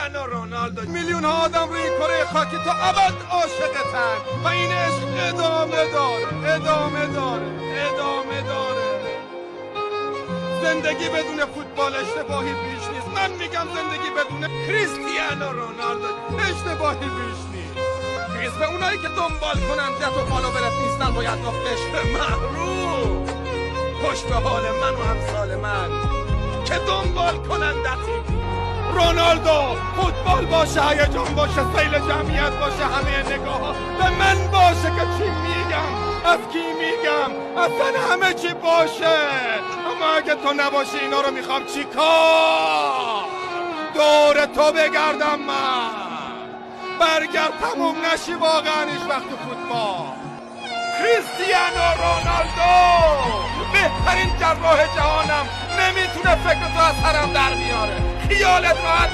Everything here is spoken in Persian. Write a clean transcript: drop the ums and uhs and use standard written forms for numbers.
کریستیانو رونالدو. میلیون ها آدم روی کره خاک تا ابد عاشقتن و این عشق ادامه داره. زندگی بدون فوتبال اشتباهی بیش نیست. من میگم زندگی بدون کریستیانو رونالدو اشتباهی بیش نیست. به اونایی که دنبال کنندت و فالوورت نیستن باید گفت عشق محروم. خوش به حال من و امثال من که دنبال کنندتی. رونالدو فوتبال باشه، هیجان باشه، سیل جمعیت باشه، همه نگاه ها به من باشه که چی میگم، از کی میگم، اصلا همه چی باشه. اما اگه تو نباشی اینا رو میخوام چی کار؟ دور تو بگردم من، برگرد تموم نشی واقعا هیچ وقت فوتبال. کریستیانو رونالدو بهترین جراح جهانم، نمیتونه فکر تو از سرم در بیاره. خیالت راحت